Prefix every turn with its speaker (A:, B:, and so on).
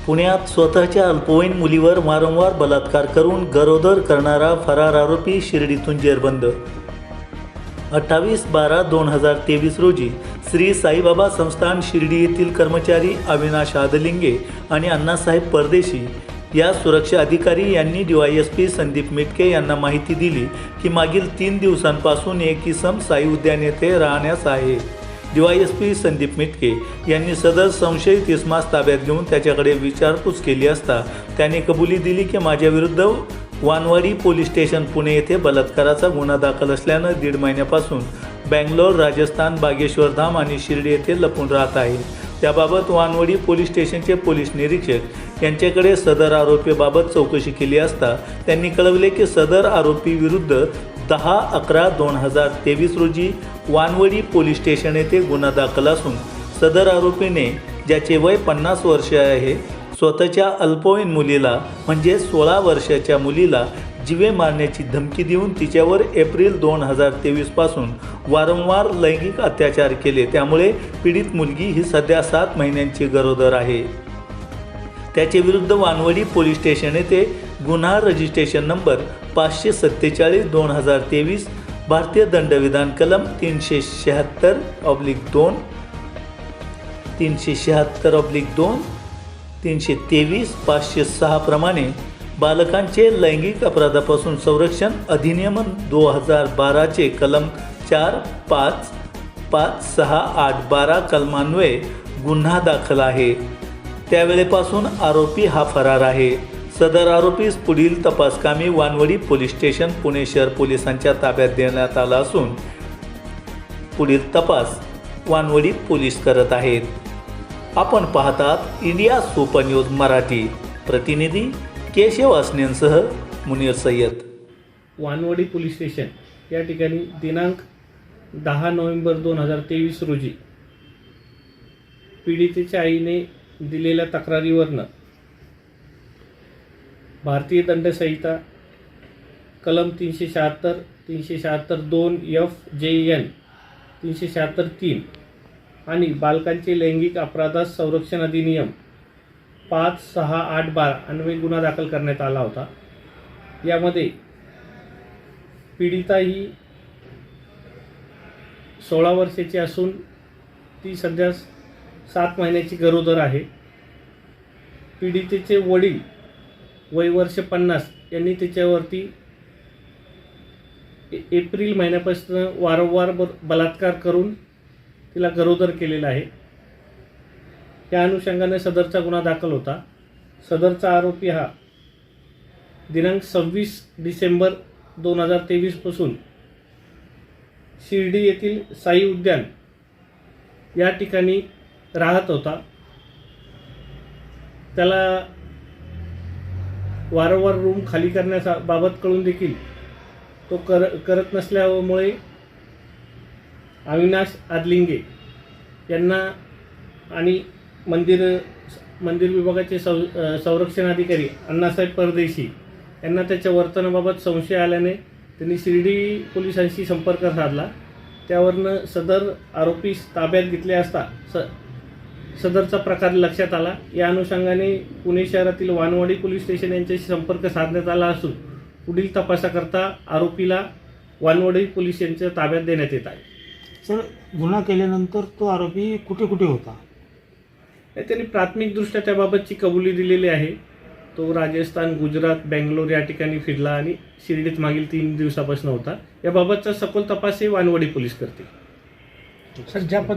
A: पुण्यात स्वतःच्या अल्पवयीन मुलीवर वारंवार बलात्कार करून गरोदर करणारा फरार आरोपी शिर्डीतून जेरबंद. 28/12/2023 रोजी श्री साईबाबा संस्थान शिर्डी येथील कर्मचारी अविनाश आदलिंगे आणि अण्णासाहेब परदेशी या सुरक्षा अधिकारी यांनी DYSP संदीप मिटके यांना माहिती दिली की मागील 3 दिवसांपासून एक इसम साई उद्यान येथे राहण्यास आहे. DYSP संदीप मिटके यांनी सदर संशयित इसमास ताब्यात घेऊन त्याच्याकडे विचारपूस केली असता त्याने कबुली दिली की माझ्याविरुद्ध वानवाडी पोलीस स्टेशन पुणे येथे बलात्काराचा गुन्हा दाखल असल्यानं 1.5 महिन्यापासून बँगलोर, राजस्थान, बागेश्वर धाम आणि शिर्डी येथे लपून राहत आहे. त्याबाबत वानवडी पोलीस स्टेशनचे पोलीस निरीक्षक यांच्याकडे सदर आरोपीबाबत चौकशी केली असता त्यांनी कळवले की सदर आरोपी विरुद्ध 10/11/2023 रोजी वानवडी पोलीस स्टेशन येथे गुन्हा दाखल असून सदर आरोपीने, ज्याचे वय 50 वर्षे आहे, स्वतःच्या अल्पवयीन मुलीला म्हणजे 16 वर्षाच्या मुलीला जीवे मारण्याची धमकी देऊन तिच्यावर एप्रिल 2023 पासून वारंवार लैंगिक अत्याचार केले. त्यामुळे पीडित मुलगी ही सध्या 7 महिन्यांची गरोदर आहे. त्याचे विरुद्ध वानवडी पोलीस स्टेशन येथे गुन्हा रजिस्ट्रेशन नंबर 547/2023, भारतीय दंडविधान कलम 376/2, 376/2, 323, 506 प्रमाणे बालकांचे लैंगिक अपराधापासून संरक्षण अधिनियम 2012 चे कलम 4, 5, 5, 6, 8, 12 कलमान्वये गुन्हा दाखल आहे. त्यावेळेपासून आरोपी हा फरार आहे. सदर आरोपीस पुढील तपासकामी वानवडी पोलीस स्टेशन पुणे शहर पोलिसांच्या ताब्यात देण्यात आला असून पुढील तपास वानवडी पोलीस करत आहेत. आपण पाहतात इंडिया सुपर न्यूज मराठी. प्रतिनिधी केशव असनेंसह मुनीर सय्यद.
B: वानवडी पोलीस स्टेशन या ठिकाणी दिनांक 10 नोव्हेंबर 2023 रोजी पीडितेच्या आईने दिलेल्या तक्रारीवरनं भारतीय दंडसंहिता कलम 376, 376(2) FJN, 376(3) आणि बालकांचे लैंगिक अपराधास संरक्षण अधिनियम 5, 6, 8, 12 अन्वये गुन्हा दाखल करण्यात आला होता. यामध्ये पीडिता ही 16 वर्षाची असून ती सध्या 7 महिन्याची गरोदर आहे. पीडितेचे वडील वय वर्ष 50 यांनी तिच्यावरती एप्रिल महिन्यापासून वारंवार बलात्कार करून तिला गरोदर केलेला आहे. त्या अनुषंगाने सदरचा गुन्हा दाखल होता. सदरचा आरोपी हा दिनांक 26 डिसेंबर 2023 पासून शिर्डी येथील साई उद्यान या ठिकाणी राहत होता. त्याला वारंवार रूम खाली करण्याबाबत कळून देखील तो करत नसल्यामुळे अविनाश आदलिंगे यांना आणि मंदिर विभागाचे संरक्षण अधिकारी अण्णासाहेब परदेशी यांना त्याच्या वर्तनाबाबत संशय आल्याने त्यांनी शिर्डी पोलिसांशी संपर्क साधला. त्यावरनं सदर आरोपीस ताब्यात घेतले असता सदरचा प्रकार लक्षात आला. या अनुषंगाने पुणे शहरातील वानवडी पोलीस स्टेशन यांच्याशी संपर्क साधण्यात आला असून पुढील तपासाकरता आरोपीला वानवडी पोलीस यांच्या ताब्यात देण्यात येत आहे.
C: सर, गुन्हा केल्यानंतर तो आरोपी कुठे कुठे होता?
B: त्यांनी प्राथमिकदृष्ट्या त्याबाबतची कबुली दिलेली आहे. तो राजस्थान, गुजरात, बँगलोर या ठिकाणी फिरला आणि शिर्डीत मागील 3 दिवसापासून होता. याबाबतचा सखोल तपास हे वानवडी पोलीस करतील.
C: सर, ज्या